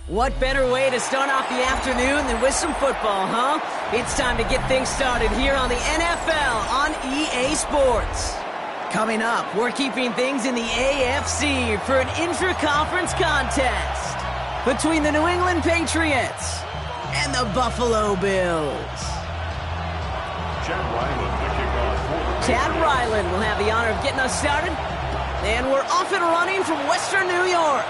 What better way to start off the afternoon than with some football, huh? It's time to get things started here on the NFL on EA Sports. Coming up, we're keeping things in the AFC for an intra-conference contest between the New England Patriots and the Buffalo Bills. Chad Ryland will have the honor of getting us started. And we're off and running from Western New York.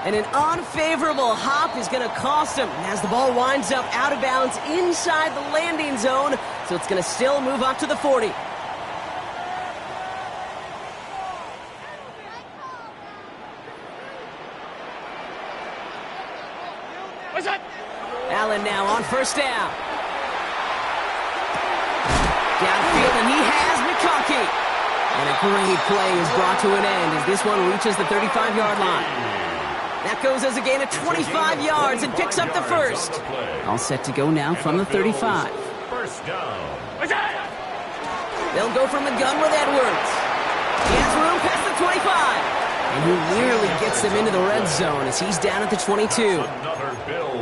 And an unfavorable hop is going to cost him as the ball winds up out of bounds inside the landing zone. So it's going to still move up to the 40. Allen now on first down. Downfield, and he has McConkey. And a great play is brought to an end as this one reaches the 35-yard line. That goes as a gain of 25 yards and picks up the first. All set to go now from the 35. First down. They'll go from the gun with Edwards. He has room past the 25. And he nearly gets them into the red zone as he's down at the 22.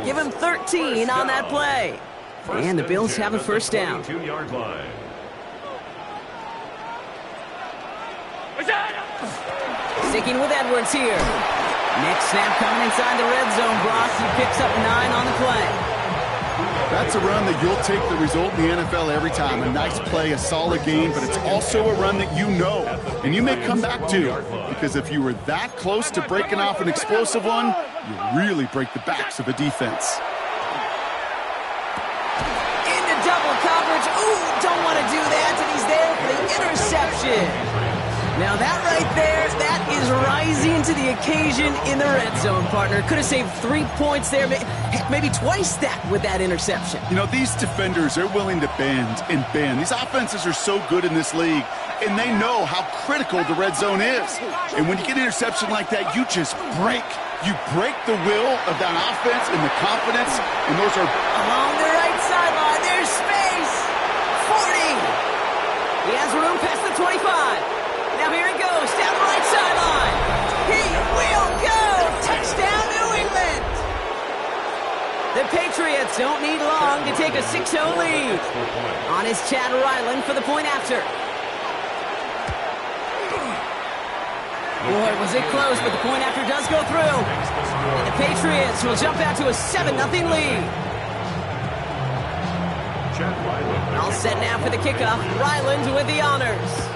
Give him 13 on that play. And the Bills have a first down. Sticking with Edwards here. Next snap coming inside the red zone. Brock, he picks up 9 on the play. That's a run that you'll take the result in the NFL every time. A nice play, a solid game, but it's also a run that you know and you may come back to, because if you were that close to breaking off an explosive one, you really break the backs of a defense. Into double coverage. Ooh, don't want to do that, and he's there for the interception. Now that right there, that is rising to the occasion in the red zone, partner. Could have saved 3 points there, maybe twice that with that interception. You know, these defenders are willing to bend and bend. These offenses are so good in this league, and they know how critical the red zone is. And when you get an interception like that, you just break. You break the will of that offense and the confidence, and those are... Along the right sideline, there's space. 40. He has room past the 25. Now here he goes, down the right sideline. He will go. Touchdown, New England. The Patriots don't need long to take a 6-0 lead. On is Chad Ryland for the point after. Boy, was it close, but the point after does go through. And the Patriots will jump out to a 7-0 lead. All set now for the kickoff. Ryland with the honors.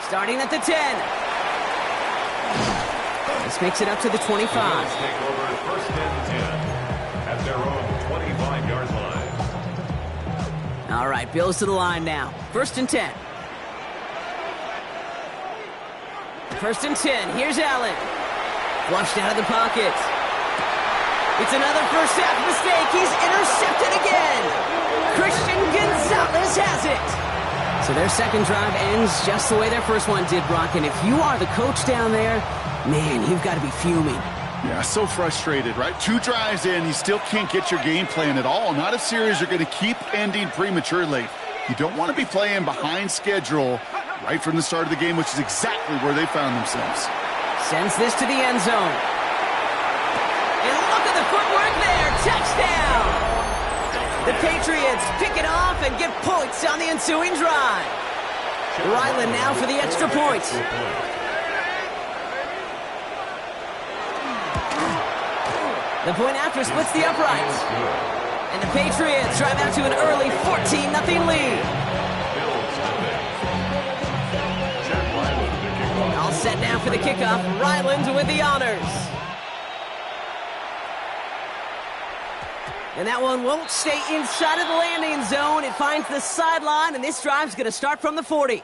Starting at the 10. This makes it up to the 25. Take over first and 10 at their own 25-yard line. All right, Bills to the line now. First and 10. First and 10. Here's Allen. Flushed out of the pocket. It's another first half mistake. He's intercepted again. Christian Gonzalez has it. So their second drive ends just the way their first one did, Brock. And if you are the coach down there, man, you've got to be fuming. Yeah, so frustrated, right? 2 drives in, you still can't get your game plan at all. Not a series you're going to keep ending prematurely. You don't want to be playing behind schedule right from the start of the game, which is exactly where they found themselves. Sends this to the end zone. And look at the footwork there. Touchdown! The Patriots pick it off and get points on the ensuing drive. Ryland now for the extra point. The point after splits the uprights. And the Patriots drive out to an early 14-0 lead. All set now for the kickoff. Ryland with the honors. And that one won't stay inside of the landing zone. It finds the sideline, and this drive's going to start from the 40.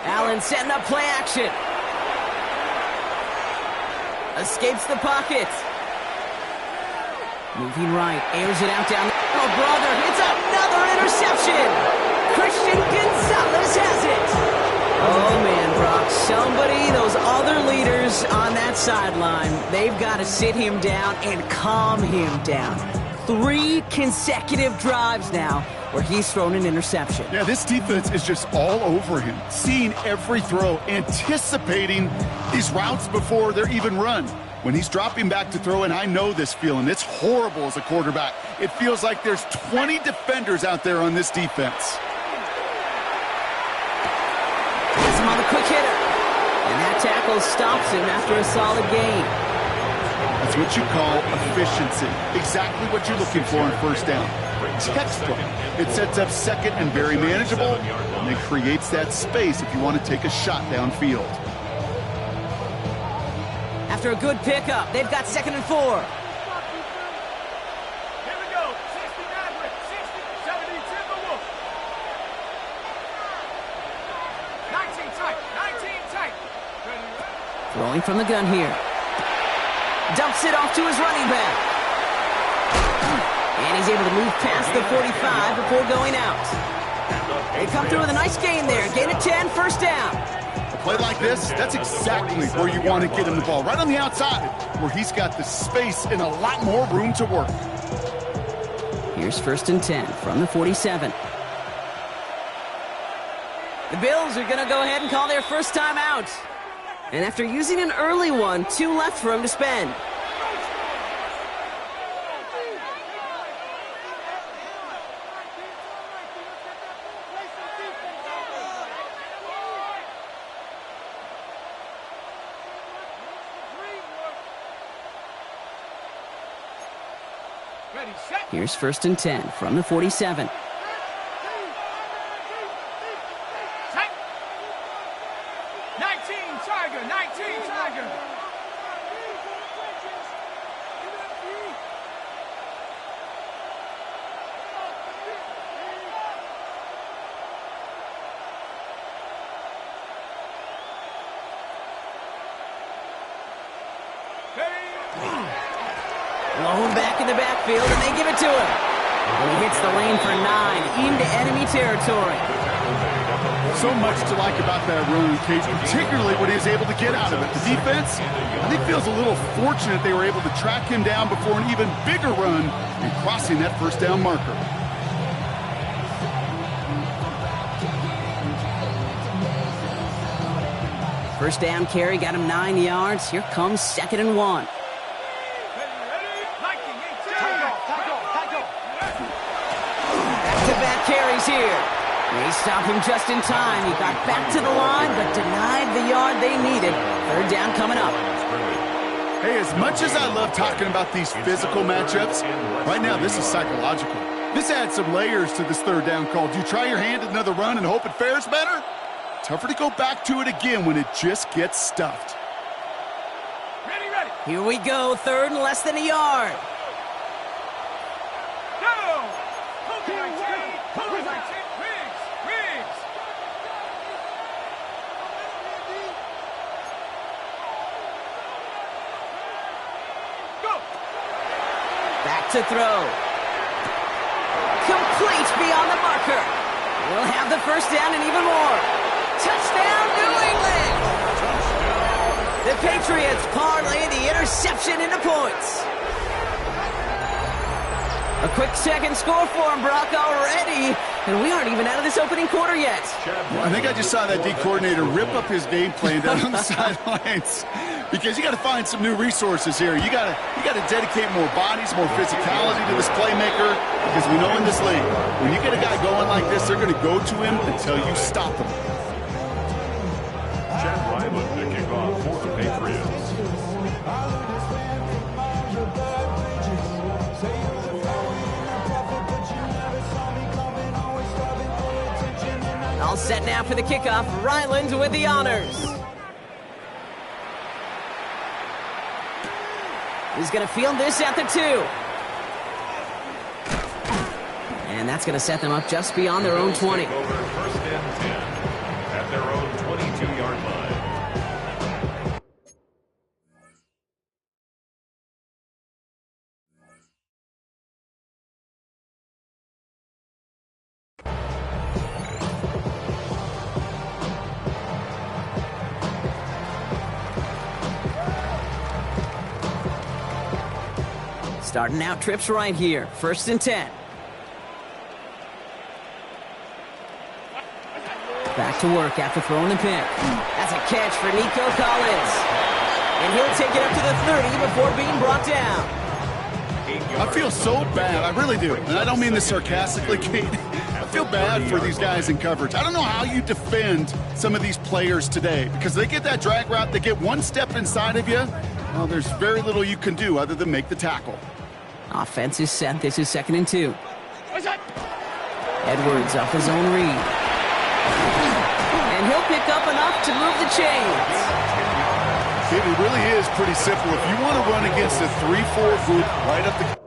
Allen setting up play action. Escapes the pocket. Moving right, airs it out down. Oh, brother, it's another interception. Christian Gonzalez has it. Oh, man, Brock, Somebody, those other leaders on that sideline, they've got to sit him down and calm him down. 3 consecutive drives now where he's thrown an interception. Yeah, this defense is just all over him, seeing every throw, anticipating these routes before they're even run. When he's dropping back to throw, and I know this feeling, it's horrible as a quarterback. It feels like there's 20 defenders out there on this defense. Gets him on the quick hitter. And that tackle stops him after a solid gain. That's what you call efficiency. Exactly what you're looking for on first down. Textbook. It sets up second and very manageable, and it creates that space if you want to take a shot downfield. After a good pickup, they've got 2nd and 4. Here we go. 69 with 60, 70, Timberwolves. 19 tight, 19 tight. Throwing from the gun here. Dumps it off to his running back. And he's able to move past the 45 before going out. They come through with a nice gain there. Gain of 10, first down. A play like this, that's exactly where you want to get him the ball. Right on the outside, where he's got the space and a lot more room to work. Here's 1st and 10 from the 47. The Bills are going to go ahead and call their first time out. And after using an early one, 2 left for him to spend. Here's 1st and 10 from the 47. Tight. 19 Tiger, 19 Tiger. Blown back in the backfield, and they give it to him. And he hits the lane for 9 into enemy territory. So much to like about that run, Cage, particularly when he was able to get out of it. The defense, I think, feels a little fortunate they were able to track him down before an even bigger run and crossing that first down marker. First down carry got him 9 yards. Here comes 2nd and 1. Back-to-back carries here. They stop him just in time. He got back to the line, but denied the yard they needed. 3rd down coming up. Hey, as much as I love talking about these physical matchups, right now this is psychological. This adds some layers to this 3rd down call. Do you try your hand at another run and hope it fares better? Tougher to go back to it again when it just gets stuffed. Ready, ready. Here we go, 3rd and less than a yard. Go! Cover 19, Riggs. Go! Back to throw. Complete beyond the marker. We'll have the first down and even more. Touchdown, New England! The Patriots parlay the interception into points. A quick second score for him, Brock, already. And we aren't even out of this opening quarter yet. I think I just saw that D coordinator rip up his game plan down on the sidelines. Because you got to find some new resources here. You got to dedicate more bodies, more physicality to this playmaker. Because we know in this league, when you get a guy going like this, they're going to go to him until you stop him. Chad Ryland to kick off for the Patriots. All set now for the kickoff. Ryland with the honors. He's going to field this at the 2. And that's going to set them up just beyond their own 20. Over 1st and 10 at their own 22-yard line. Starting out trips right here. 1st and 10. Back to work after throwing the pick. That's a catch for Nico Collins. And he'll take it up to the 30 before being brought down. I feel so bad. I really do. And I don't mean this sarcastically, Kate. I feel bad for these guys in coverage. I don't know how you defend some of these players today because they get that drag route, they get one step inside of you. Well, there's very little you can do other than make the tackle. Offense is set. This is 2nd and 2. Edwards off his own read. And he'll pick up enough to move the chains. It really is pretty simple. If you want to run against a 3-4 group right up the...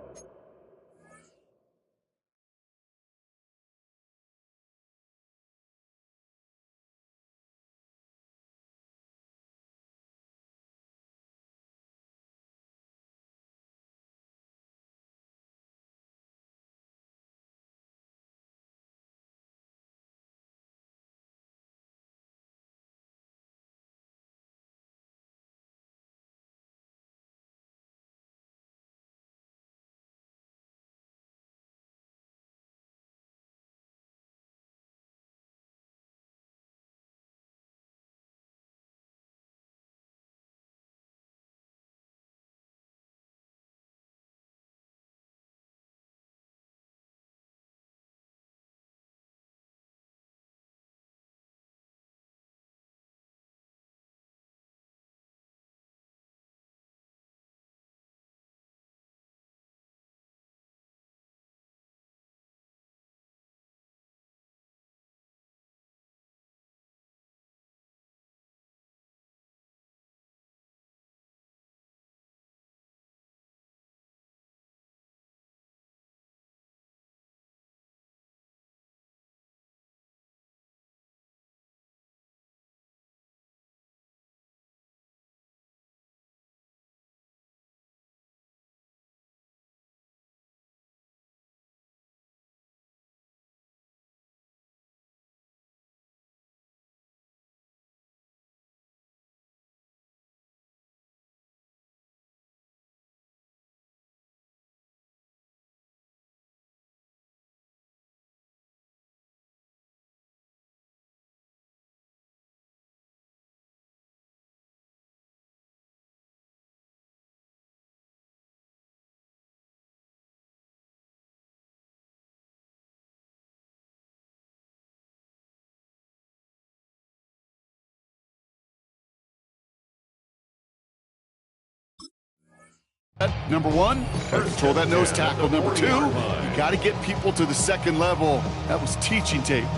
Number one, gotta control that nose tackle. Number two, you got to get people to the second level. That was teaching tape.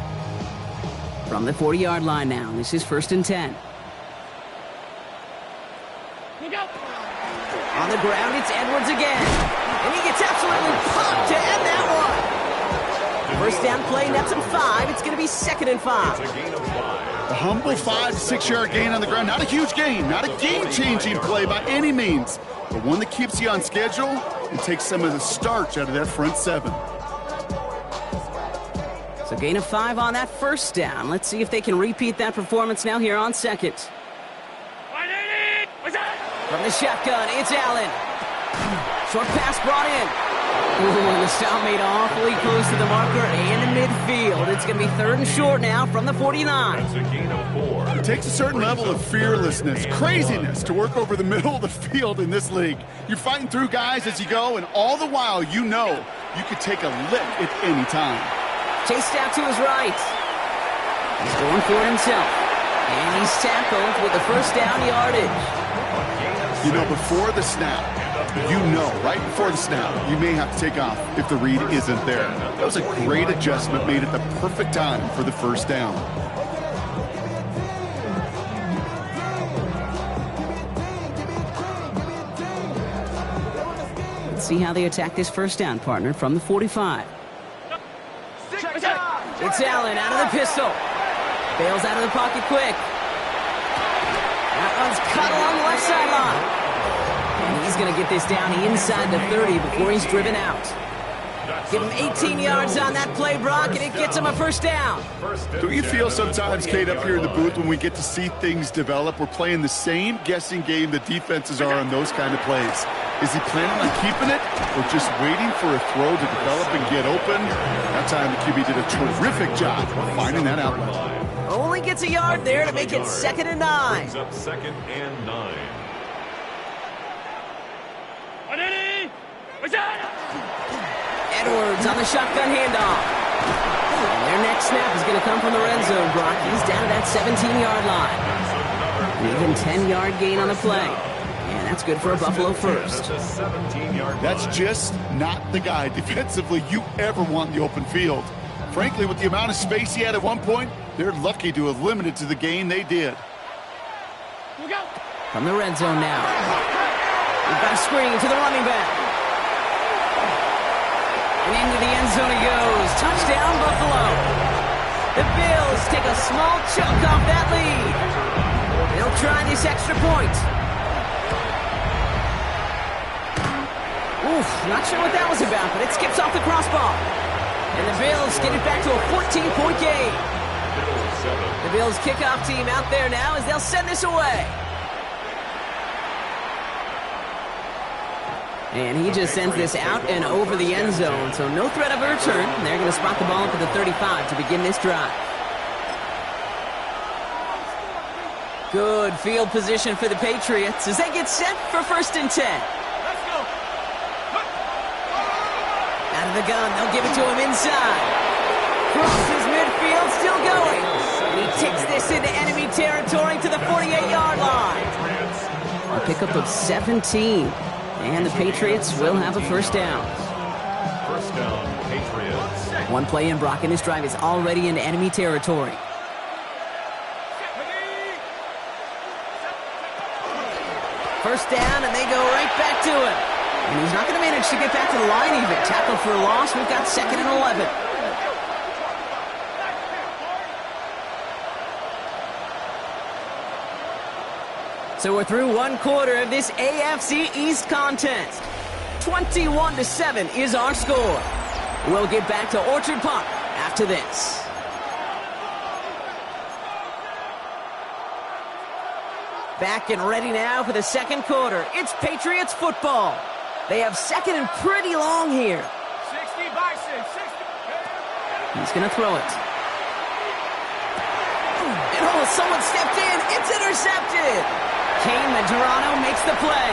From the 40-yard line now, this is 1st and 10. On the ground, it's Edwards again. And he gets absolutely popped to end that one. 1st down play, nets him 5. It's going to be 2nd and 5. A humble 5 to 6 yard gain on the ground. Not a huge gain, not a game-changing play by any means, but one that keeps you on schedule and takes some of the starch out of that front 7. So gain of 5 on that 1st down. Let's see if they can repeat that performance now here on 2nd. From the shotgun, it's Allen. Short pass brought in. Ooh, and the stop made awfully close to the marker and in midfield. It's going to be 3rd and short now from the 49. That's a gain of 4. It takes a certain level of fearlessness, craziness to work over the middle of the field in this league. You're fighting through guys as you go, and all the while you know you could take a lick at any time. Chased out to his right. He's going for it himself. And he's tackled with the 1st down yardage. You know, before the snap, you know, right before the snap, you may have to take off if the read isn't there. That was a great adjustment made at the perfect time for the 1st down. Let's see how they attack this 1st down, partner, from the 45. It's Allen out of the pistol. Bails out of the pocket quick. That one's cut along the left sideline. And he's going to get this down inside the 30 before he's driven out. Give him 18 yards on that play, Brock, and it gets him a first down. Don't you feel sometimes, Kate, up here in the booth when we get to see things develop, we're playing the same guessing game the defenses are on those kind of plays? Is he planning on keeping it or just waiting for a throw to develop and get open? That time the QB did a terrific job of finding that outlet. Only gets a yard there to make it 2nd and 9. Brings up 2nd and 9. Edwards on the shotgun handoff. And their next snap is going to come from the red zone, Brock. He's down to that 17-yard line. An even 10-yard gain on the play. And that's good for a Buffalo first. That's just not the guy defensively you ever want in the open field. Frankly, with the amount of space he had at one point, they're lucky to have limited to the gain they did. From the red zone now. We've got a screen to the running back. And into the end zone he goes. Touchdown, Buffalo. The Bills take a small chunk off that lead. They'll try this extra point. Oof, not sure what that was about, but it skips off the crossbar. And the Bills get it back to a 14-point game. The Bills kickoff team out there now as they'll send this away. And he just sends this out and over the end zone, so no threat of a return. They're going to spot the ball up at the 35 to begin this drive. Good field position for the Patriots as they get set for 1st and 10. Out of the gun, they'll give it to him inside. Crosses midfield, still going. And he takes this into enemy territory to the 48-yard line. A pickup of 17. And the Patriots will have a first down. First down, Patriots. One play in, Brock, and his drive is already into enemy territory. First down, and they go right back to him. And he's not going to manage to get back to the line even. Tackle for a loss. We've got 2nd and 11. So we're through one quarter of this AFC East contest. 21-7 is our score. We'll get back to Orchard Park after this. Back and ready now for the second quarter. It's Patriots football. They have 2nd and pretty long here. 60 by 6, 60. He's going to throw it. And oh, someone stepped in. It's intercepted. Kane Medrano makes the play.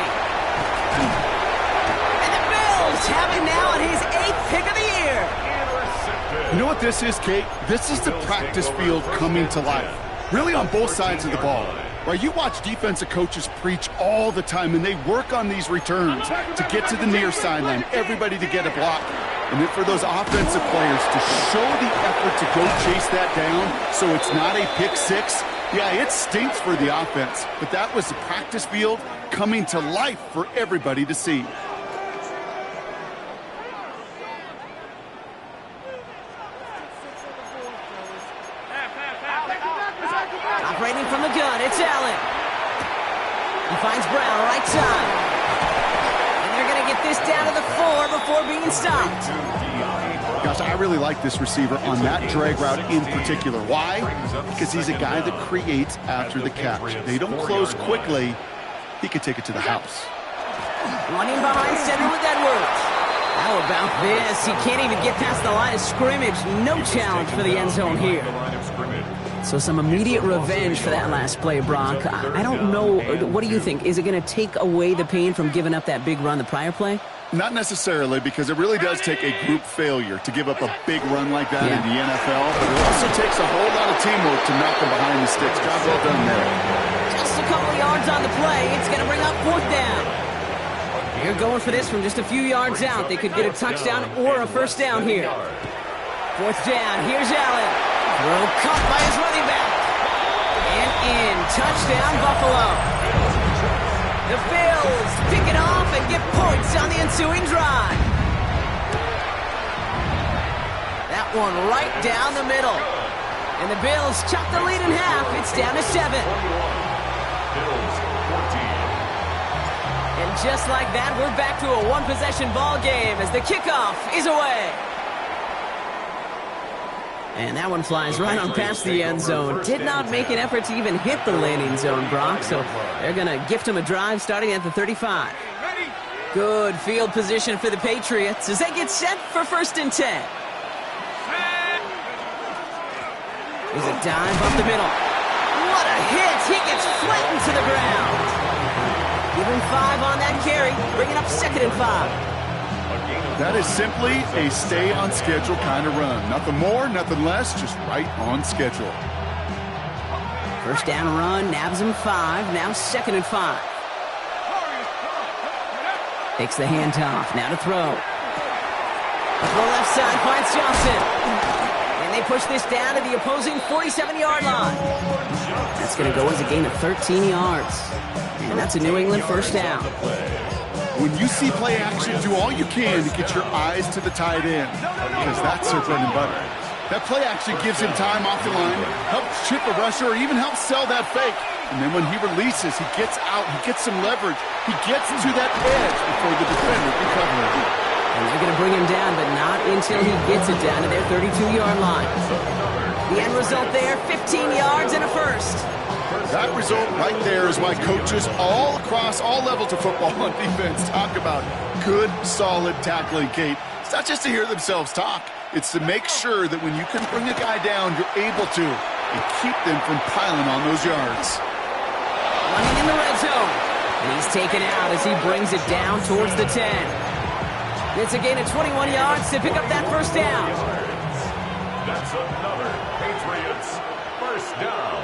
And the Bills have it now on his 8th pick of the year. You know what this is, Kate? This is the practice field coming to life. Really on both sides of the ball. Right, you watch defensive coaches preach all the time, and they work on these returns to get to the near sideline, everybody to get a block. And then for those offensive players to show the effort to go chase that down so it's not a pick six, yeah, it stinks for the offense. But that was the practice field coming to life for everybody to see. Operating from the gun, it's Allen. He finds Brown right side. And they're going to get this down to the 4 before being stopped. Gosh, I really like this receiver on that drag route in particular. Why? Because he's a guy that creates after the catch. They don't close quickly. He could take it to the house. Running behind center with Edwards. How about this? He can't even get past the line of scrimmage. No challenge for the end zone here. So some immediate revenge for that last play, Brock. I don't know. What do you think? Is it going to take away the pain from giving up that big run the prior play? Not necessarily, because it really does take a group failure to give up a big run like that in the NFL. But it also takes a whole lot of teamwork to knock them behind the sticks. Job well done there. Just a couple yards on the play. It's going to bring up 4th down. They're going for this from just a few yards out. They could get a touchdown or a first down here. 4th down. Here's Allen. Throw caught by his running back. And in. Touchdown, Buffalo. The Bills pick it off and get points on the ensuing drive. That one right down the middle. And the Bills chop the lead in half. It's down to 7. Bills 14. And just like that, we're back to a one-possession ball game as the kickoff is away. And that one flies right on past the end zone. Did not make an effort to even hit the landing zone, Brock, so they're going to gift him a drive starting at the 35. Good field position for the Patriots as they get set for 1st and 10. There's a dive up the middle. What a hit! He gets flattened to the ground. Give him 5 on that carry, bringing up 2nd and 5. That is simply a stay-on-schedule kind of run. Nothing more, nothing less, just right on schedule. 1st down run, nabs him 5, now 2nd and 5. Takes the handoff, now to throw. To the left side, finds Johnson. And they push this down to the opposing 47-yard line. That's going to go as a gain of 13 yards. And that's a New England 1st down. When you see play action, do all you can to get your eyes to the tight end, because that's their bread and butter. That play action gives him time off the line, helps chip a rusher, or even helps sell that fake. And then when he releases, he gets out, he gets some leverage, he gets to that edge before the defender can cover him. And they're going to bring him down, but not until he gets it down to their 32-yard line. The end result there, 15 yards and a 1st. That result right there is why coaches all across all levels of football on defense talk about good, solid tackling, Kate. It's not just to hear themselves talk. It's to make sure that when you can bring a guy down, you're able to, and keep them from piling on those yards. Running in the red zone. And he's taken out as he brings it down towards the 10. It's a gain of 21 yards to pick up that 1st down. That's another Patriots 1st down.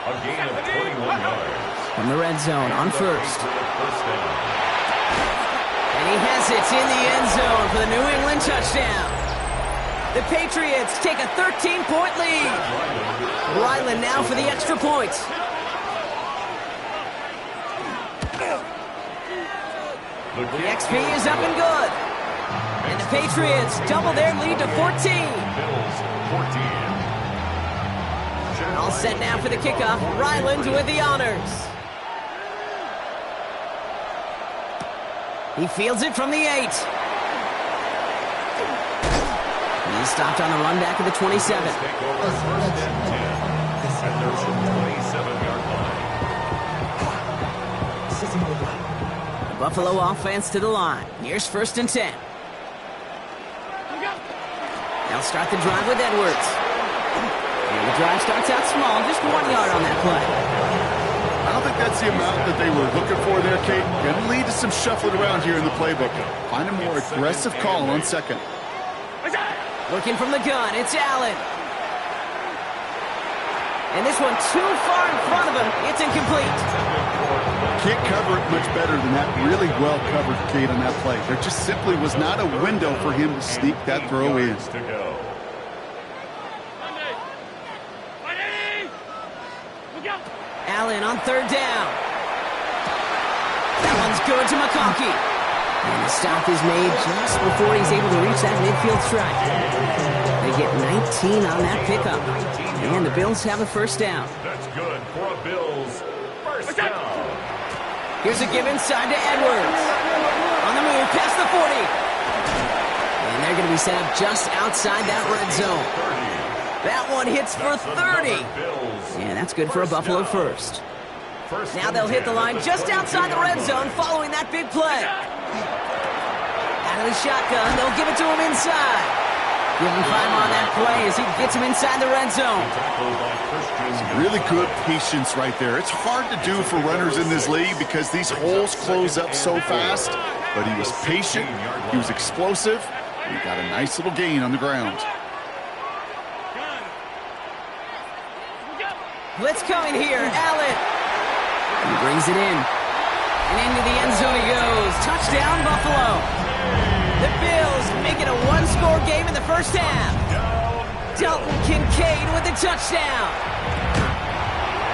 A gain of 21 yards. From the red zone on 1st. And he has it in the end zone for the New England touchdown. The Patriots take a 13-point lead. Ryland now for the extra point. The XP is up and good. And the Patriots double their lead to 14. Bills 14. All set now for the kickoff. Ryland with the honors. He fields it from the 8. He's stopped on the run back of the 27. Take over 1st and 10 at their own 27-yard line. The Buffalo offense to the line. Here's 1st and 10. They'll start the drive with Edwards. And the drive starts out small, just 1 yard on that play. I don't think that's the amount that they were looking for there, Kate. Going to lead to some shuffling around here in the playbook. Find a more aggressive call on 2nd. Looking from the gun, it's Allen. And this one too far in front of him. It's incomplete. Can't cover it much better than that. Really well covered, Kate, on that play. There just simply was not a window for him to sneak that throw in. Allen on 3rd down. That one's good to McConkey. And the stop is made just before he's able to reach that midfield strike. They get 19 on that pickup. And the Bills have a 1st down. That's good for a Bills 1st down. Here's a give inside to Edwards. On the move, past the 40. And they're going to be set up just outside that red zone. That one hits for 30. And that's good for a Buffalo 1st. Now they'll hit the line just outside the red zone following that big play. Out of the shotgun, they'll give it to him inside. Give him 5 on that play as he gets him inside the red zone. Really good patience right there. It's hard to do for runners in this league because these holes close up so fast. But he was patient, he was explosive, and he got a nice little gain on the ground. Blitz coming here, Allen. He brings it in. And into the end zone he goes. Touchdown, Buffalo. The Bills make it a one-score game in the 1st half. Dalton Kincaid with the touchdown.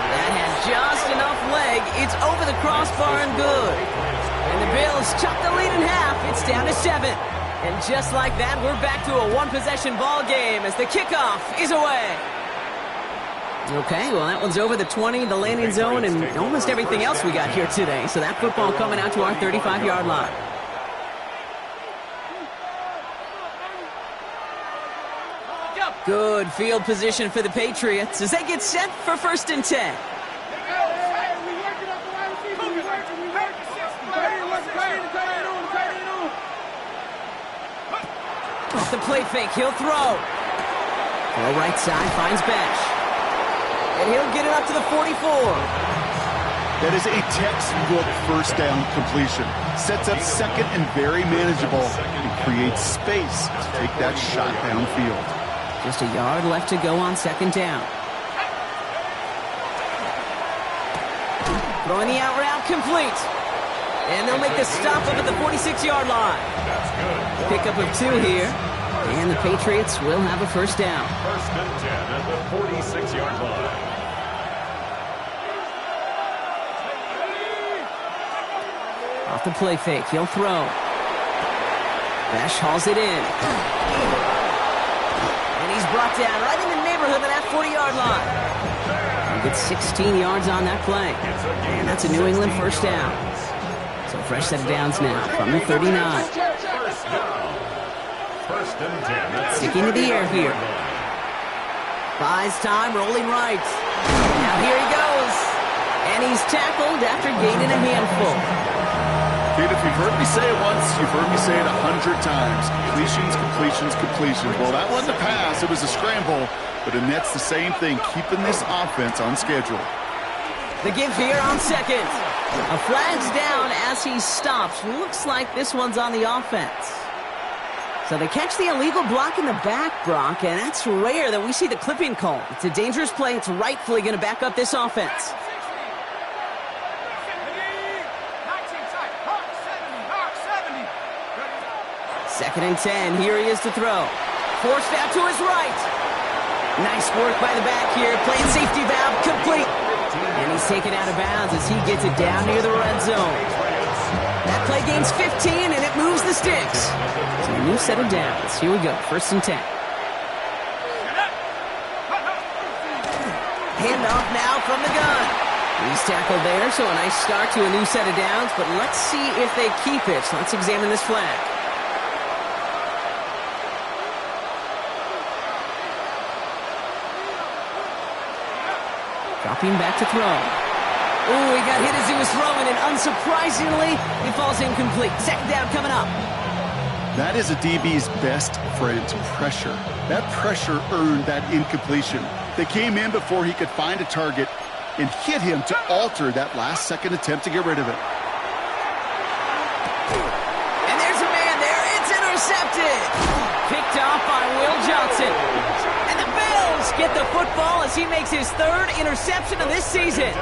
That has just enough leg. It's over the crossbar and good. And the Bills chop the lead in half. It's down to 7. And just like that, we're back to a one-possession ball game as the kickoff is away. Okay, well, that one's over the 20, the landing zone, and almost everything else we got here today. So that football coming out to our 35-yard line. Good field position for the Patriots as they get set for 1st and 10. Off the play fake, he'll throw. Throw right side, finds Besh. And he'll get it up to the 44. That is a textbook first down completion. Sets up second and very manageable and creates space to take that shot downfield. Just a yard left to go on 2nd down. Throwing the out route complete. And they'll make the stop up at the 46-yard line. Pickup of 2 here. And the Patriots will have a 1st down. 1st and 10 at the 46-yard line. Off the play fake, he'll throw. Besh hauls it in. And he's brought down right in the neighborhood of that 40-yard line. He gets 16 yards on that play. And that's a New England 1st down. So fresh set of downs now from the 39. 1st and 10. Sticking to the air here. Buys time, rolling right. Now here he goes. And he's tackled after gaining a handful. Kid, if you've heard me say it once, you've heard me say it 100 times. Completions, completions, completions. Well, that wasn't a pass. It was a scramble. But it nets the same thing, keeping this offense on schedule. The give here on 2nd. A flag's down as he stops. Looks like this one's on the offense. So they catch the illegal block in the back, Brock, and that's rare that we see the clipping call. It's a dangerous play. It's rightfully going to back up this offense. 2nd and 10. Here he is to throw. Forced out to his right. Nice work by the back here. Playing safety valve complete. And he's taken out of bounds as he gets it down near the red zone. That play gains 15, and it moves the sticks. So a new set of downs. Here we go. 1st and 10. Handoff now from the gun. He's tackled there, so a nice start to a new set of downs. But let's see if they keep it. Let's examine this flag. Dropping back to throw. Oh, he got hit as he was throwing, and unsurprisingly, he falls incomplete. 2nd down coming up. That is a DB's best friend, pressure. That pressure earned that incompletion. They came in before he could find a target and hit him to alter that last-second attempt to get rid of it. And there's a man there. It's intercepted. Picked off by Will Johnson. And the Bills get the football as he makes his 3rd interception of this season.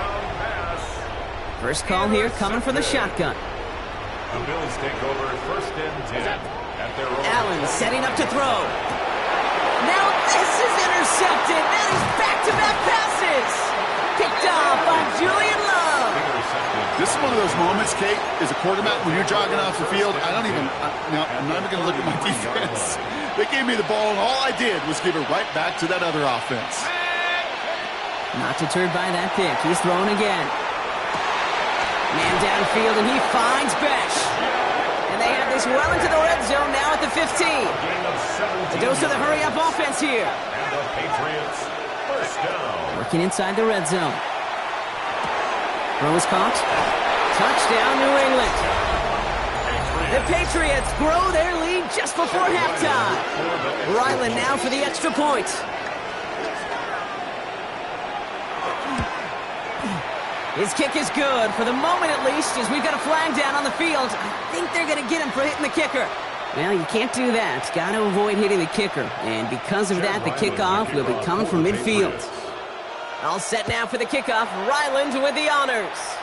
First call here coming from the shotgun. The Bills take over 1st and 10 at their own. Allen setting up to throw. Now this is intercepted. That is back-to-back passes. Picked off by Julian Love. This is one of those moments, Kate, as a quarterback, when you're jogging off the field, I'm not even going to look at my defense. They gave me the ball, and all I did was give it right back to that other offense. Not deterred by that pick. He's throwing again. Man downfield, and he finds Besh. And they have this well into the red zone now at the 15. A dose of the hurry-up offense here. And the Patriots 1st down. Working inside the red zone. Throw is caught. Touchdown, New England. The Patriots grow their lead just before halftime. Ryland now for the extra point. His kick is good, for the moment at least, as we've got a flag down on the field. I think they're going to get him for hitting the kicker. Well, you can't do that. Got to avoid hitting the kicker. And because of that, the kickoff will be coming from midfield. All set now for the kickoff. Ryland with the honors.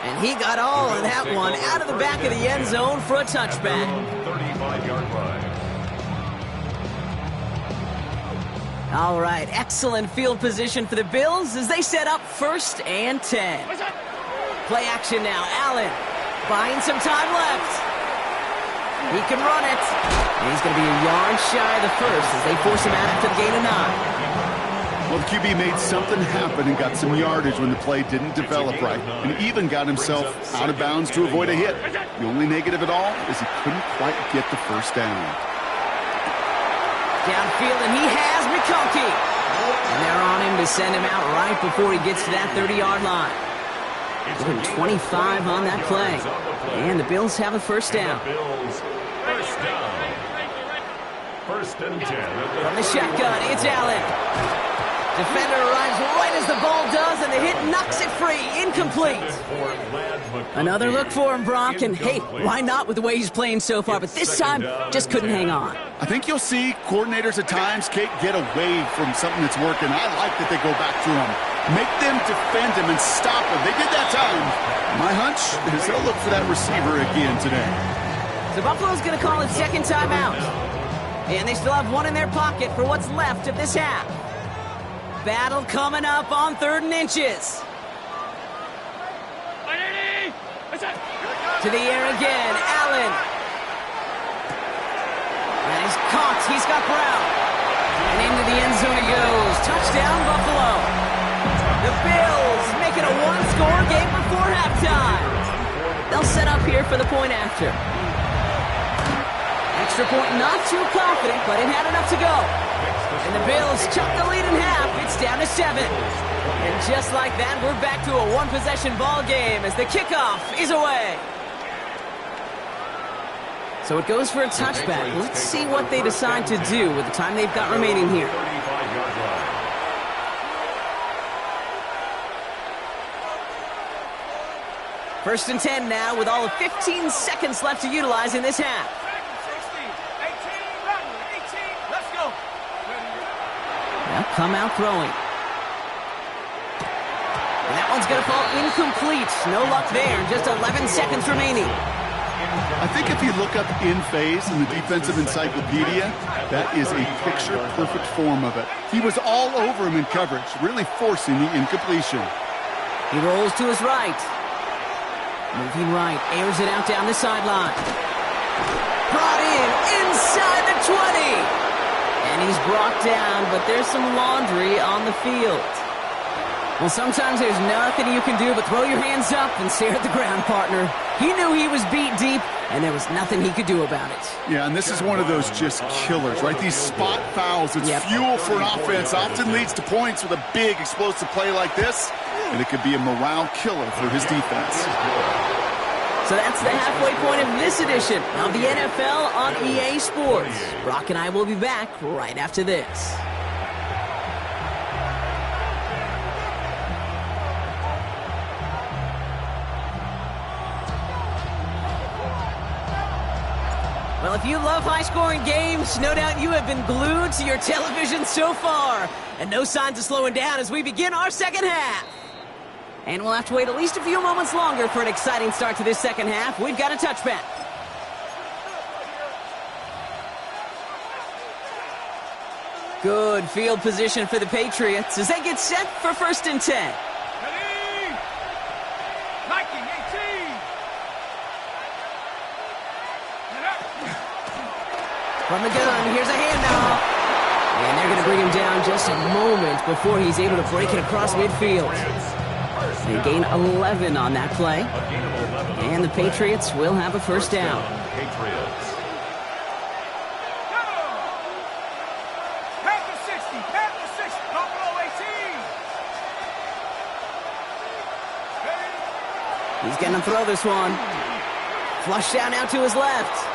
And he got all of that one out of the back of the end zone for a touchback. 35-yard line. All right, excellent field position for the Bills as they set up 1st and 10. Play action now. Allen buying some time left. He can run it. And he's going to be a yard shy of the first as they force him out after the gain of 9. Well, the QB made something happen and got some yardage when the play didn't develop right, and even got himself out of bounds to avoid a hit. The only negative at all is he couldn't quite get the first down. Downfield, and he has McConkey. And they're on him to send him out right before he gets to that 30-yard line. Given 25 on that play. And the Bills have a first down. First and 10. From the shotgun, it's Allen. Defender arrives right as the ball does, and the hit knocks it free. Incomplete. Another look for him, Brock. And, hey, why not with the way he's playing so far? But this time, just couldn't hang on. I think you'll see coordinators at times, Kate, get away from something that's working. I like that they go back to him. Make them defend him and stop him. They did that time. My hunch is they'll look for that receiver again today. So Buffalo's going to call it second timeout. And they still have one in their pocket for what's left of this half. Battle coming up on 3rd and inches. To the air again, Allen. And he's caught. He's got Brown. And into the end zone he goes. Touchdown, Buffalo. The Bills make it a one-score game before halftime. They'll set up here for the point after. Extra point, not too confident, but it had enough to go. And the Bills chuck the lead in half. It's down to 7. And just like that, we're back to a one-possession ball game as the kickoff is away. So it goes for a touchback. Let's see what they decide to do with the time they've got remaining here. First and 10 now with all of 15 seconds left to utilize in this half. 18, let's go. Now come out throwing. And that one's going to fall incomplete. No luck there. Just 11 seconds remaining. I think if you look up in phase in the defensive encyclopedia, that is a picture-perfect form of it. He was all over him in coverage, really forcing the incompletion. He rolls to his right. Moving right, airs it out down the sideline. Brought in inside the 20. And he's brought down, but there's some laundry on the field. Well, sometimes there's nothing you can do but throw your hands up and stare at the ground, partner. He knew he was beat deep, and there was nothing he could do about it. Yeah, and this is one of those just killers, right? These spot fouls, it's fuel for an offense, often leads to points with a big explosive play like this, and it could be a morale killer for his defense. So that's the halfway point of this edition of the NFL on EA Sports. Brock and I will be back right after this. Well, if you love high-scoring games, no doubt you have been glued to your television so far. And no signs of slowing down as we begin our second half. And we'll have to wait at least a few moments longer for an exciting start to this second half. We've got a touchback. Good field position for the Patriots as they get set for 1st and 10. Ready? Nike 18. From the gun, here's a handoff. And they're going to bring him down just a moment before he's able to break it across midfield. They gain 11 on that play. And the Patriots will have a first down. He's going to throw this one. Flush down out to his left.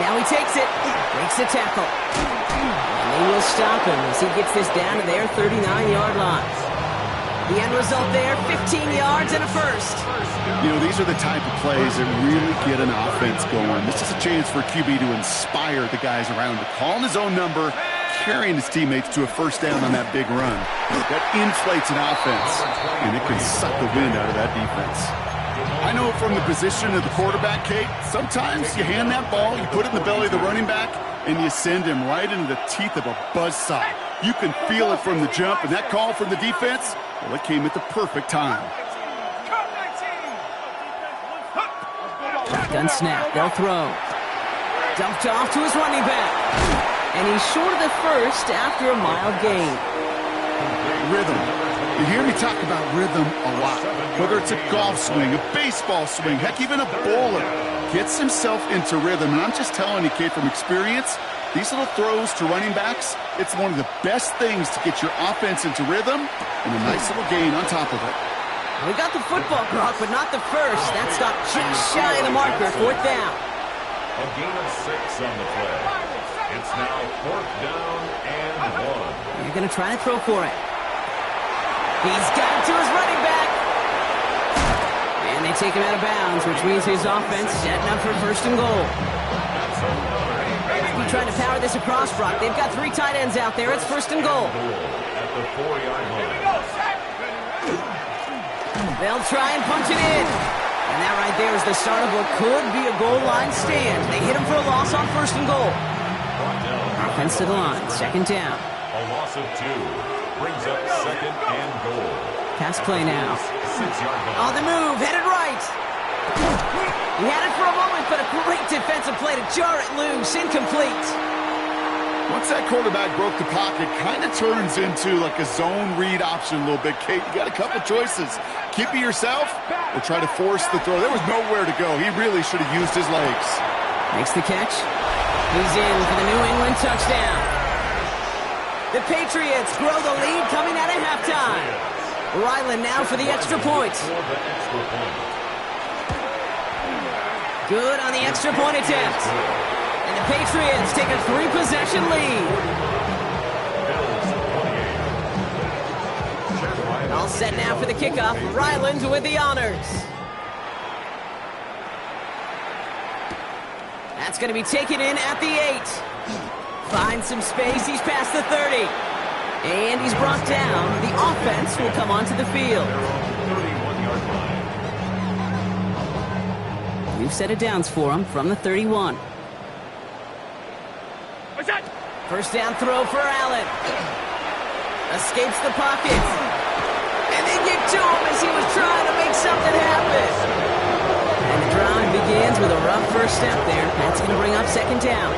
Now he takes it. Breaks the tackle. And they will stop him as he gets this down to their 39-yard line. The end result there, 15 yards and a first. You know, these are the type of plays that really get an offense going. This is a chance for QB to inspire the guys around him, calling his own number, carrying his teammates to a first down on that big run. That inflates an offense, and it can suck the wind out of that defense. I know from the position of the quarterback, Kate, sometimes you hand that ball, you put it in the belly of the running back, and you send him right into the teeth of a buzzsaw. You can feel it from the jump, and that call from the defense, well, it came at the perfect time. Shotgun snap, they'll throw. Dumped off to his running back. And he's short of the first after a mild gain. Rhythm. You hear me talk about rhythm a lot. Whether it's a golf swing, a baseball swing, heck, even a bowler gets himself into rhythm. And I'm just telling you, kid, from experience, these little throws to running backs, it's one of the best things to get your offense into rhythm and a nice little gain on top of it. We got the football, Gronk, but not the first. That stopped just shy of the marker. 4th down. A gain of 6 on the play. It's now 4th down and 1. You're going to try to throw for it. He's got it to his running back. And they take him out of bounds, which means his offense setting up for 1st and goal. He's trying to power this across, Brock. They've got 3 tight ends out there. It's 1st and goal. At the 4-yard line. They'll try and punch it in. And that right there is the start of what could be a goal line stand. They hit him for a loss on 1st and goal. Offense to the line, 2nd down. A loss of 2 brings up 2nd and goal. Pass play now. 6-yard line. On the move, headed right. He had it for a moment, but a great defensive play to jar it loose. Incomplete. Once that quarterback broke the pocket, kind of turns into like a zone read option a little bit. Kate, you got a couple choices. Keep it yourself or try to force the throw. There was nowhere to go. He really should have used his legs. Makes the catch. He's in for the New England touchdown. The Patriots grow the lead coming out of halftime. Ryland now for the extra point. Good on the extra point attempt. And the Patriots take a 3-possession lead. All set now for the kickoff. Ryland with the honors. That's going to be taken in at the 8. Finds some space. He's past the 30. And he's brought down. The offense will come onto the field. New set of downs for him from the 31. First down throw for Allen. Escapes the pocket. And they get to him as he was trying to make something happen. And the drive begins with a rough first step there. That's going to bring up 2nd down.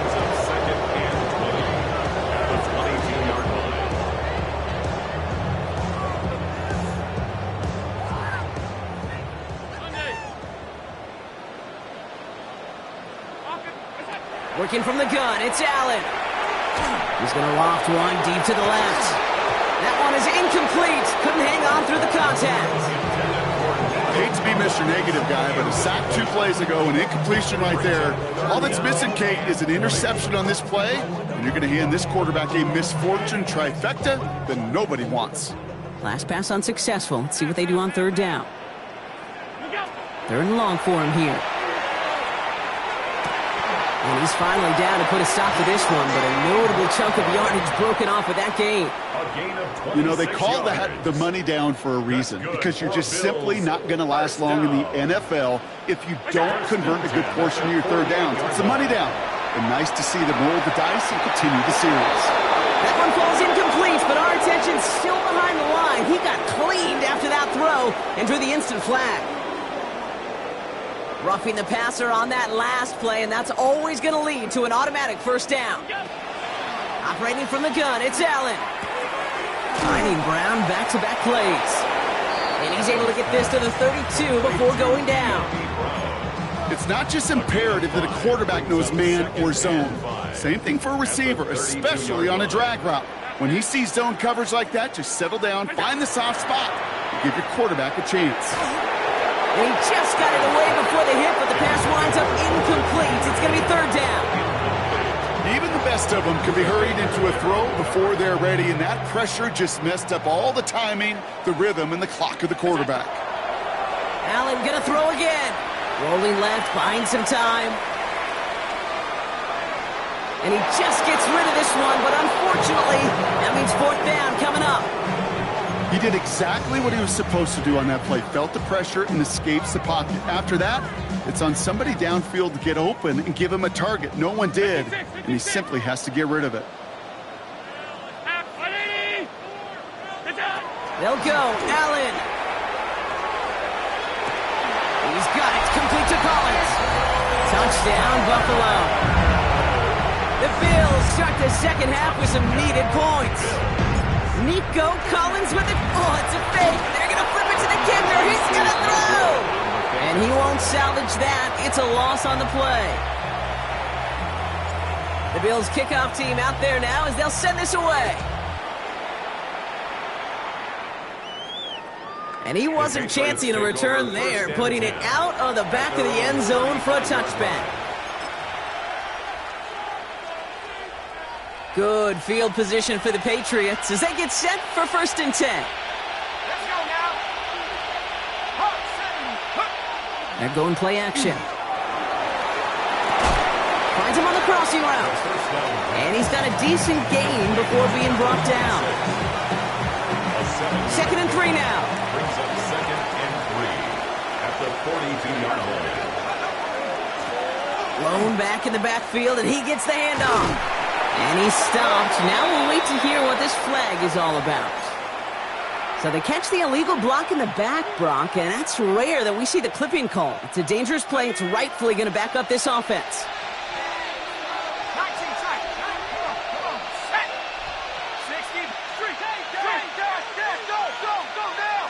Working from the gun, it's Allen. He's going to loft one deep to the left. That one is incomplete. Couldn't hang on through the contact. I hate to be Mr. Negative guy, but a sack 2 plays ago, an incompletion right there. All that's missing, Kate, is an interception on this play, and you're going to hand this quarterback a misfortune trifecta that nobody wants. Last pass unsuccessful. Let's see what they do on 3rd down. 3rd and long for him here. And he's finally down to put a stop to this one, but a notable chunk of yardage broken off with that gain. You know, they call that the money down for a reason, because you're just simply not going to last long in the NFL if you don't convert a good portion of your 3rd downs. It's the money down. And nice to see them roll the dice and continue the series. That one falls incomplete, but our attention's still behind the line. He got cleaned after that throw and drew the instant flag. Roughing the passer on that last play, and that's always going to lead to an automatic 1st down. Operating from the gun, it's Allen. Finding Brown back-to-back plays. And he's able to get this to the 32 before going down. It's not just imperative that a quarterback knows man or zone. Same thing for a receiver, especially on a drag route. When he sees zone coverage like that, just settle down, find the soft spot, and give your quarterback a chance. And he just got it away before the hit, but the pass winds up incomplete. It's going to be 3rd down. Even the best of them can be hurried into a throw before they're ready, and that pressure just messed up all the timing, the rhythm, and the clock of the quarterback. Allen going to throw again. Rolling left, buying some time. And he just gets rid of this one, but unfortunately, that means 4th down coming up. He did exactly what he was supposed to do on that play. Felt the pressure and escapes the pocket. After that, it's on somebody downfield to get open and give him a target. No one did, and he simply has to get rid of it. They'll go. Allen. He's got it. Complete to Collins. Touchdown, Buffalo. The Bills start the 2nd half with some needed points. Need go. Collins with it. Oh, it's a fake. They're going to flip it to the kicker. He's going to throw. And he won't salvage that. It's a loss on the play. The Bills kickoff team out there now as they'll send this away. And he wasn't chancing a return there, putting it out of the back of the end zone for a touchback. Good field position for the Patriots as they get set for 1st and 10. Let's go now. They're going play action. Finds him on the crossing route. And he's got a decent gain before being brought down. 2nd and 3 now. Brings up 2nd and 3 at the 42-yard line. Lone back in the backfield, and he gets the handoff. And he's stopped. Now we'll wait to hear what this flag is all about. So they catch the illegal block in the back, Brock, and that's rare that we see the clipping call. It's a dangerous play. It's rightfully going to back up this offense. 19 seconds. Come on. Set. 60. Street. Dash. Go now.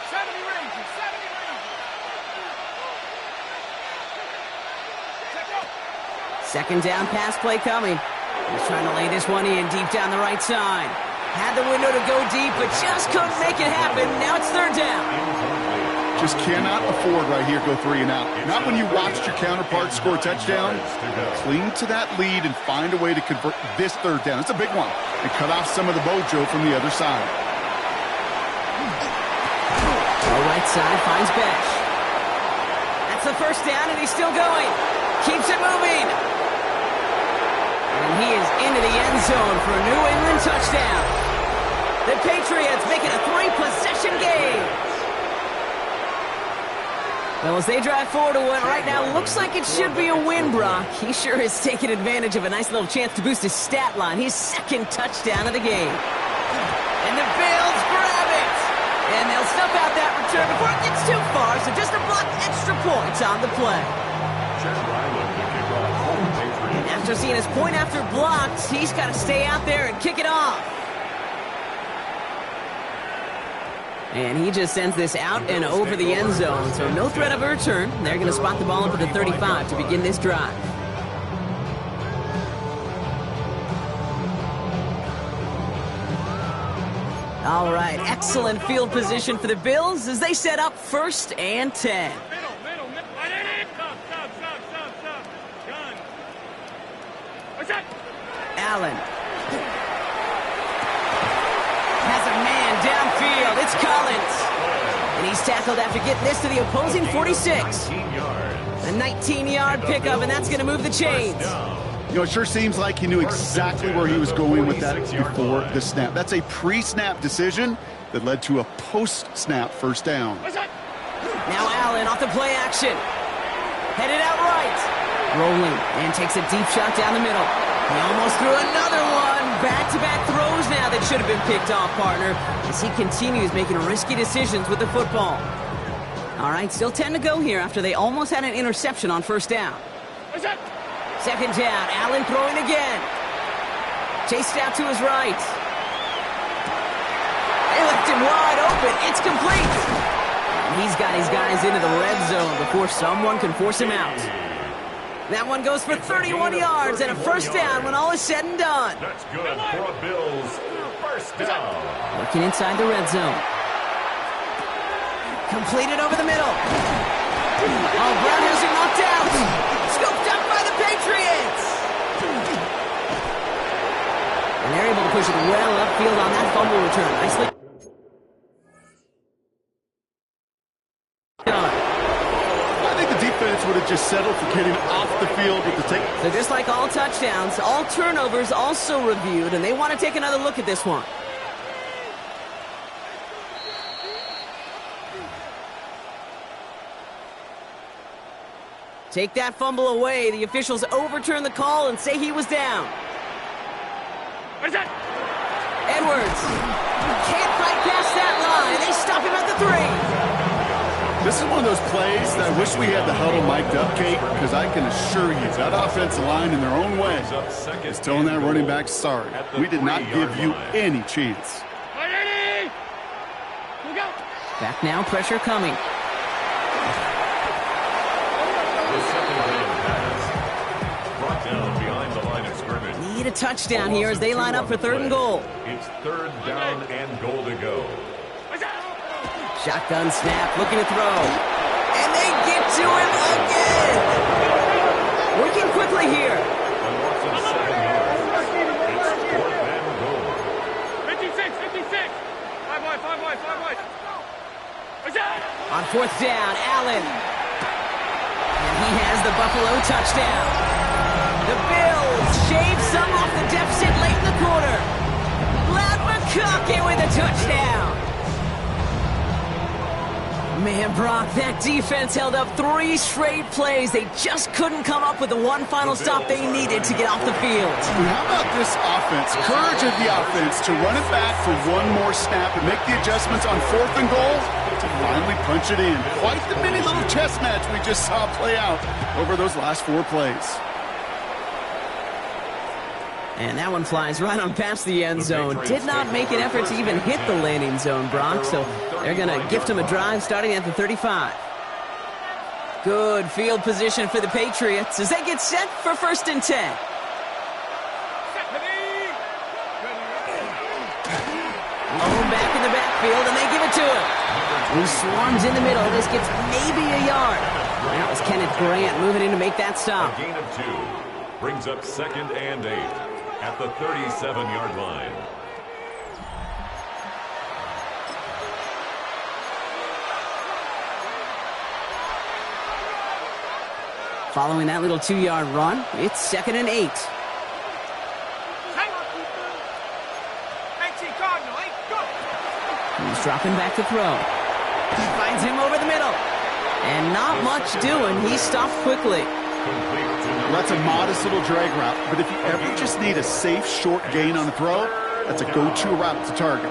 70 ranges. Check go. 2nd down pass play coming. He's trying to lay this one in deep down the right side. Had the window to go deep, but just couldn't make it happen. Now it's 3rd down. Just cannot afford right here go 3 and out. Not when you watched your counterpart score a touchdown. Cling to that lead and find a way to convert this 3rd down. It's a big one. And cut off some of the mojo from the other side. The right side finds Besh. That's the 1st down, and he's still going. Keeps it moving. And he is into the end zone for a New England touchdown. The Patriots make it a 3-possession game. Well, as they drive forward to what right now looks like it should be a win, Brock. He sure is taking advantage of a nice little chance to boost his stat line. His 2nd touchdown of the game. And the Bills grab it. And they'll snuff out that return before it gets too far, so just a block extra points on the play. And after seeing his point after blocks, he's got to stay out there and kick it off. And he just sends this out and over the end zone, so no threat of a return. They're going to spot the ball up at the 35 to begin this drive. All right, excellent field position for the Bills as they set up 1st and 10. Middle. Stop. Gun. What's that? Allen has a man downfield. It's Collins. And he's tackled after getting this to the opposing 46. A 19-yard pickup, and that's going to move the chains. You know, it sure seems like he knew exactly where he was going with that before the snap. That's a pre-snap decision that led to a post-snap 1st down. Now Allen off the play action. Headed out right. Rolling and takes a deep shot down the middle. He almost threw another one. Back-to-back throws now that should have been picked off, partner, as he continues making risky decisions with the football. All right, still 10 to go here after they almost had an interception on 1st down. 2nd down, Allen throwing again. Chased out to his right. They left him wide open. It's complete. And he's got his guys into the red zone before someone can force him out. That one goes for 31 yards and a 1st down when all is said and done. That's good for a Bills 1st down. Working inside the red zone. Completed over the middle. Oh, Brown has him knocked out. Scooped up by the Patriots. And they're able to push it well upfield on that fumble return. Nicely done. I think the defense would have just settled for getting off the field with the take. So just like all touchdowns, all turnovers also reviewed, and they want to take another look at this one. Take that fumble away. The officials overturn the call and say he was down. What is that? Edwards can't fight past that line. They stop him at the 3. This is one of those plays that I wish we had the huddle mic'd up, Kate, because I can assure you that offensive line in their own way is telling that running back, sorry, we did not give you any chance. Back now, pressure coming. The second down pass brought down behind the line of scrimmage. Need a touchdown here as they line up for 3rd and goal. It's 3rd down and goal to go. Shotgun snap, looking to throw. And they get to him again. Working quickly here. On loss of 7 yards. It's 4th and goal. 56, 56. 5 wide, 5 wide, 5 wide. On 4th down, Allen. And he has the Buffalo touchdown. The Bills shave some off the deficit late in the quarter. Glad McConkey with a touchdown. Man, Brock, that defense held up 3 straight plays. They just couldn't come up with the one final stop they needed to get off the field. How about this offense? Courage of the offense to run it back for one more snap and make the adjustments on 4th and goal to finally punch it in. Quite the mini little chess match we just saw play out over those last 4 plays. And that one flies right on past the end zone. Did not make an effort to even hit the landing zone, Brock, so they're going to gift him a drive starting at the 35. Good field position for the Patriots as they get set for 1st and 10. Lone back in the backfield, and they give it to him. He swarms in the middle. This gets maybe a yard. And that was Kenneth Grant moving in to make that stop. A gain of 2 brings up 2nd and 8 at the 37-yard line. Following that little 2-yard run, it's 2nd and 8. He's dropping back to throw. He finds him over the middle. And not much doing. He stopped quickly. That's a modest little drag route, but if you ever just need a safe, short gain on a throw, that's a go-to route to target.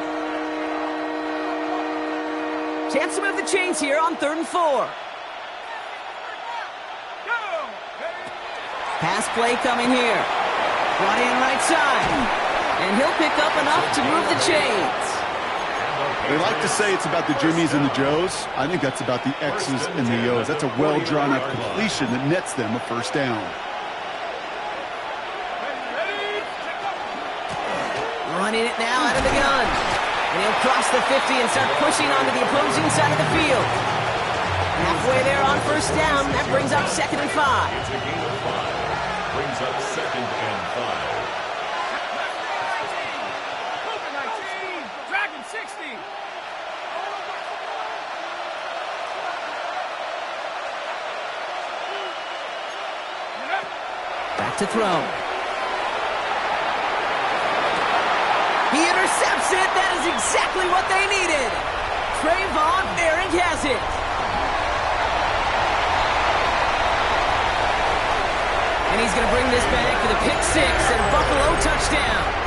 Chance to move the chains here on 3rd and 4. Pass play coming here. Brought in right side. And he'll pick up enough to move the chains. They like to say it's about the Jimmies and the Joes. I think that's about the X's and the O's. That's a well-drawn-up completion that nets them a 1st down. Running it now out of the gun. And he'll cross the 50 and start pushing onto the opposing side of the field. Halfway there on 1st down. That brings up 2nd and 5. It's a gain of 5. Brings up 2nd and 5. Dragon 60. Back to throw. He intercepts it. That is exactly what they needed. Trayvon Merrick has it. And he's going to bring this back for the pick 6 and Buffalo touchdown.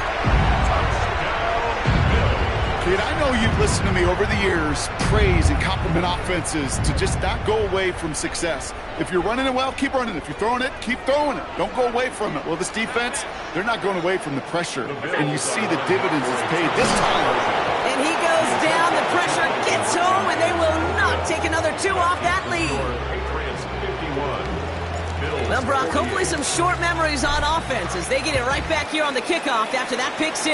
Kid, I know you've listened to me over the years praise and compliment offenses to just not go away from success. If you're running it well, keep running it. If you're throwing it, keep throwing it. Don't go away from it. Well, this defense, they're not going away from the pressure. And you see the dividends it's paid this time. And he goes down. The pressure gets home, and they will not take another 2 off that lead. Patriots 51. Well, Brock, hopefully some short memories on offense as they get it right back here on the kickoff after that pick 6.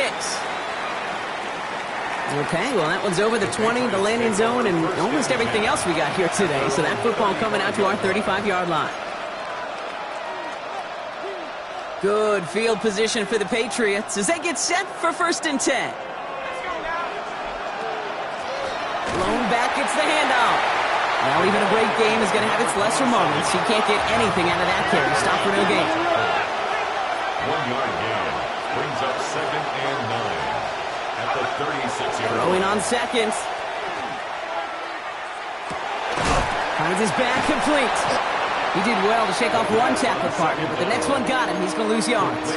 Okay, well, that one's over the 20, the landing zone, and almost everything else we got here today. So that football coming out to our 35-yard line. Good field position for the Patriots as they get set for 1st and 10. Lone back gets the handoff. Well, even a great game is going to have its lesser moments. He can't get anything out of that carry. Stop for no gain. 1-yard gain brings up 2nd and 9 at the 36-yard line. Throwing on seconds. Finds his back complete. He did well to shake off one tackle partner, but the next one got him. He's going to lose yards.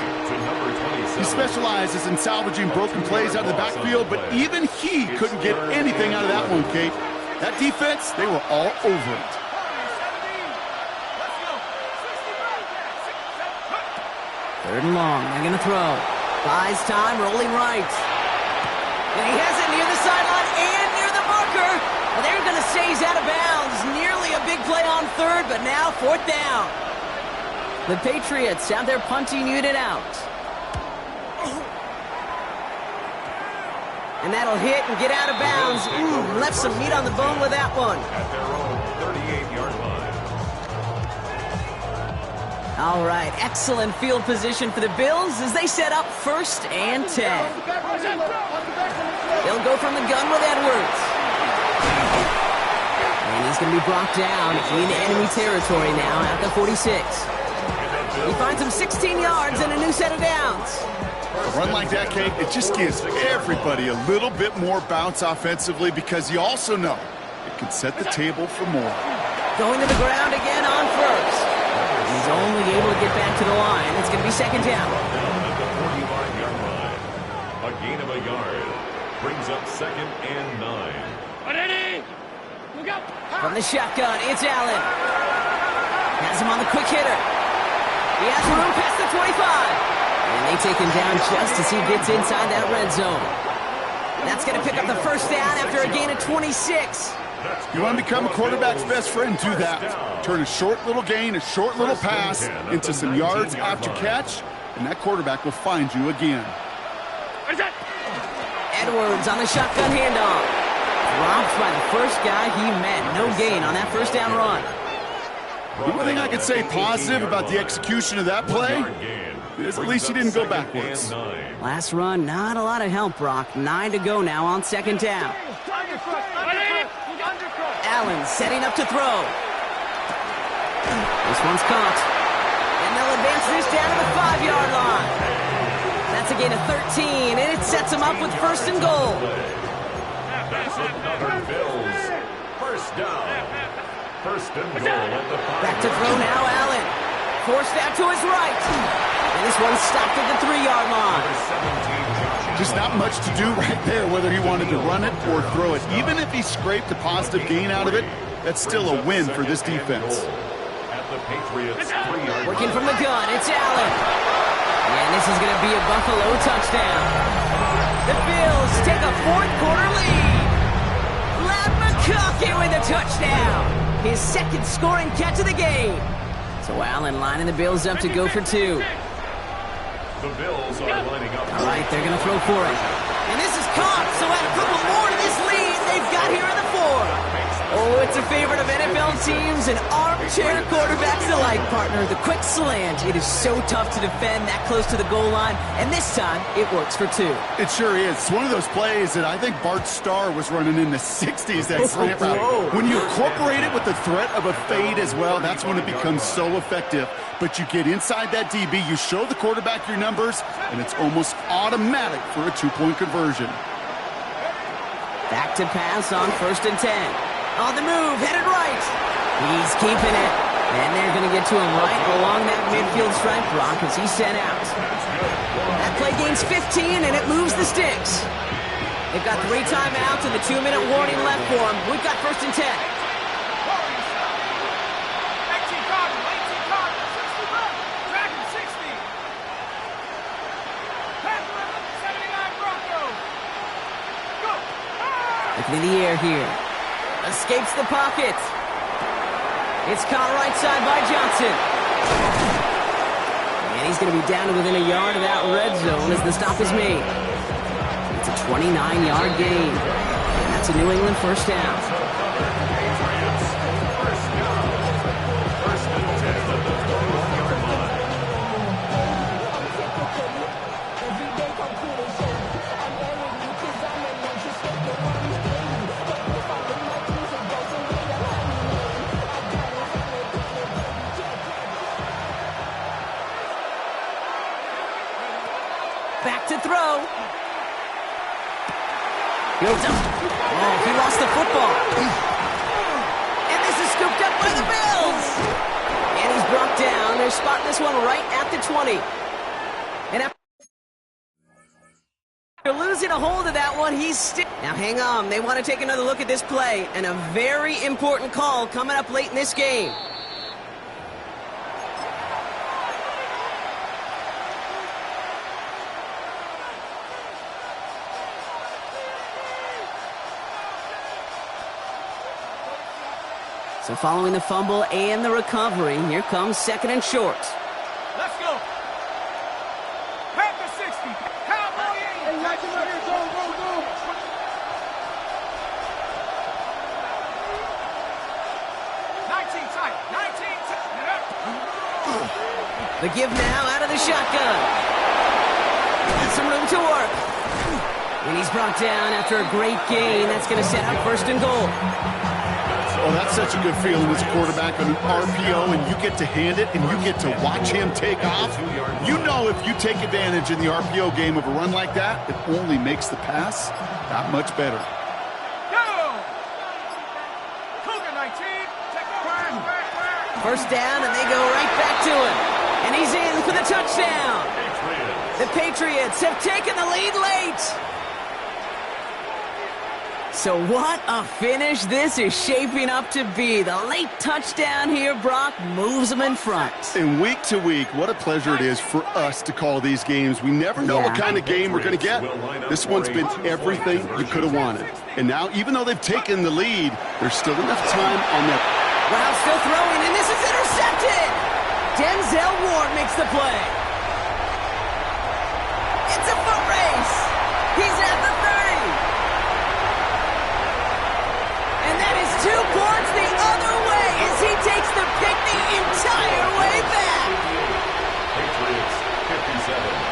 He specializes in salvaging broken plays out of the backfield, but even he couldn't get anything out of that one, Kate. That defense, they were all over it. Third and long. They're going to throw. Buys time, rolling right. And he has it near the sideline and near the marker. Well, they're going to say he's out of bounds. Nearly a big play on third, but now fourth down. The Patriots have their punting unit out. And that'll hit and get out of bounds. Ooh, left some meat on the bone with that one. At their own 38-yard line. All right, excellent field position for the Bills as they set up 1st and 10. They'll go from the gun with Edwards. And he's going to be brought down in enemy territory now at the 46. He finds him 16 yards and a new set of downs. A run like that, Kate, it just gives everybody a little bit more bounce offensively because you also know it can set the table for more. Going to the ground again on first. He's only able to get back to the line. It's going to be second down. At the 45-yard line. A gain of a yard. Brings up 2nd and 9. Ready? Look out. From the shotgun, it's Allen. Has him on the quick hitter. He has room past the 25. And they take him down just as he gets inside that red zone. That's going to pick up the first down after a gain of 26. You want to become a quarterback's best friend, do that. Turn a short little gain, a short little pass into some yards after catch, and that quarterback will find you again. Edwards on the shotgun handoff. Dropped by the first guy he met. No gain on that first down run. The only thing I could say positive about the execution of that play is at least he didn't go backwards. Last run, not a lot of help, Brock. 9 to go now on second down. Allen setting up to throw. This one's caught. And they'll advance this down to the 5-yard line. That's a gain of 13, and it sets them up with 1st and goal. That's another Bills. First down. 1st and goal at the 5. Back to throw now, Allen. Forced out to his right. And this one's stopped at the 3-yard line. Just not much to do right there, whether he wanted to run it or throw it. Even if he scraped a positive gain out of it, that's still a win for this defense. At the Patriots 3-yard Working from the gun, it's Allen. And this is going to be a Buffalo touchdown. The Bills take a 4th quarter lead. Ladd McConkey with a touchdown. His 2nd scoring catch of the game. So Allen lining the Bills up to go for 2. The Bills are lining up. All right, they're going to throw for it. And this is caught, so add a couple more to this lead they've got here in the 4th. Oh, it's a favorite of NFL teams and armchair quarterbacks alike, partner. The quick slant. It is so tough to defend that close to the goal line, and this time it works for 2. It sure is. It's one of those plays that I think Bart Starr was running in the 60s, that slant route. When you incorporate it with the threat of a fade as well, that's when it becomes so effective. But you get inside that DB, you show the quarterback your numbers, and it's almost automatic for a 2-point conversion. Back to pass on 1st and 10. On the move, headed right. He's keeping it. And they're going to get to him right along that midfield stripe, Brock, as he's sent out. That play gains 15, and it moves the sticks. They've got 3 timeouts and the 2-minute warning left for them. We've got 1st and 10. 18 Cardinals, 60 Dragon 60. Panther 79 Broncos. Go. Looking in the air here. Escapes the pocket. It's caught right side by Johnson. And he's going to be down to within a yard of that red zone as the stop is made. It's a 29-yard gain. And that's a New England 1st down. Back to throw. Goes up. Oh, he lost the football. And this is scooped up by the Bills. And he's brought down. They're spotting this one right at the 20. And They're losing a hold of that one. Now hang on. They want to take another look at this play, and a very important call coming up late in this game. So following the fumble and the recovery, here comes 2nd and short. Let's go. Back to 60. Cowboy 80. Hey, watch him right here. Go. 19 tight. 19 tight. The give now out of the shotgun. And some room to work. And he's brought down after a great gain. That's going to set up 1st and goal. Oh, that's such a good feeling as a quarterback on an RPO, and you get to hand it, and you get to watch him take off. You know if you take advantage in the RPO game of a run like that, it only makes the pass that much better. Go! Cougar 19. Take the back. 1st down, and they go right back to him. And he's in for the touchdown. The Patriots have taken the lead late. So what a finish this is shaping up to be. The late touchdown here, Brock, moves them in front. And week to week, what a pleasure it is for us to call these games. We never know what kind of game we're going to get. This one's been everything you could have wanted. And now, even though they've taken the lead, there's still enough time on that. Wow, still throwing, and this is intercepted. Denzel Ward makes the play. It's a foot race. He's at the 30. And that is 2 points the other way as he takes the pick the entire way back. Patriots 57.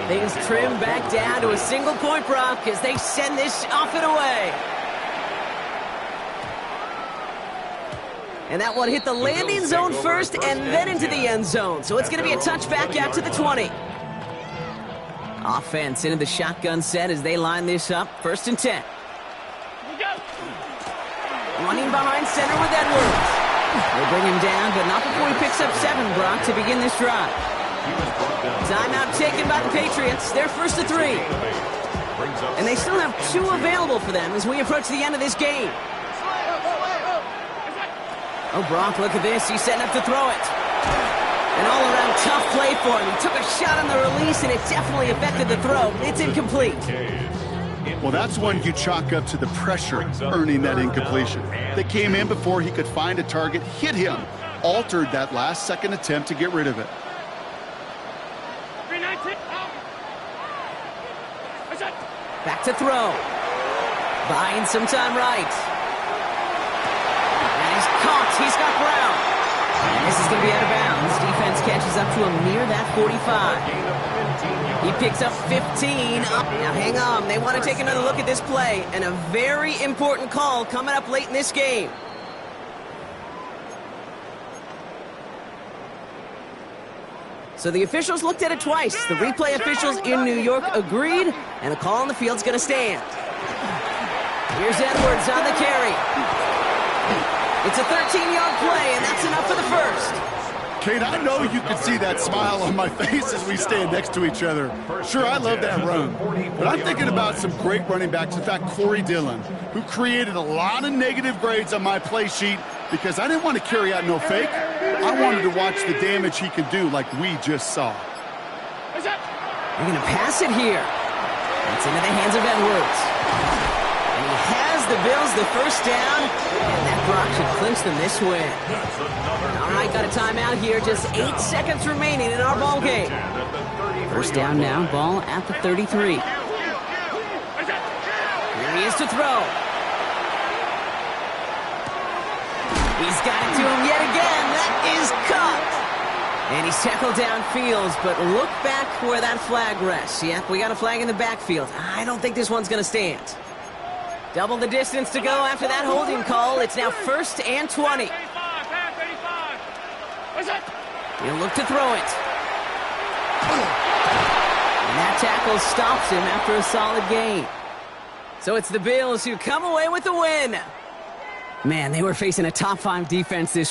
Things trim back down to a single point, Brock, as they send this off and away. And that one hit the landing zone first and then into the end zone. So it's going to be a touchback out to the 20. Offense into the shotgun set as they line this up. 1st and 10. Running behind center with Edwards. They bring him down, but not before he picks up 7, Brock, to begin this drive. Timeout taken by the Patriots. They're 1st and 3. And they still have 2 available for them as we approach the end of this game. Oh, Brock, look at this. He's setting up to throw it. An all-around tough play for him. He took a shot on the release, and it definitely affected the throw. It's incomplete. Well, that's one you chalk up to the pressure earning that incompletion. They came in before he could find a target, hit him, altered that last-second attempt to get rid of it. Back to throw. Buying some time right. And he's caught. He's got Brown. And this is going to be out of bounds. Defense catches up to him near that 45. He picks up 15. Now hang on. They want to take another look at this play. And a very important call coming up late in this game. So the officials looked at it twice. The replay officials in New York agreed, and the call on the field's going to stand. Here's Edwards on the carry. It's a 13-yard play, and that's enough for the 1st. Kate, I know you can see that smile on my face as we stand next to each other. Sure, I love that run. But I'm thinking about some great running backs. In fact, Corey Dillon, who created a lot of negative grades on my play sheet because I didn't want to carry out no fake. I wanted to watch the damage he could do like we just saw. They're going to pass it here. It's into the hands of Edwards. And he has the Bills the 1st down, and that Brock should clinch them this win. All right, got a timeout here. Just 8 seconds remaining in our ball game. 1st down now, ball at the 33. Here he is to throw. He's got it to him yet again. That is caught. And he's tackled downfield, but look back where that flag rests. Yep, we got a flag in the backfield. I don't think this one's going to stand. Double the distance to go after that holding call. It's now 1st and 20. He'll look to throw it. And that tackle stops him after a solid gain. So it's the Bills who come away with the win. Man, they were facing a top 5 defense this week.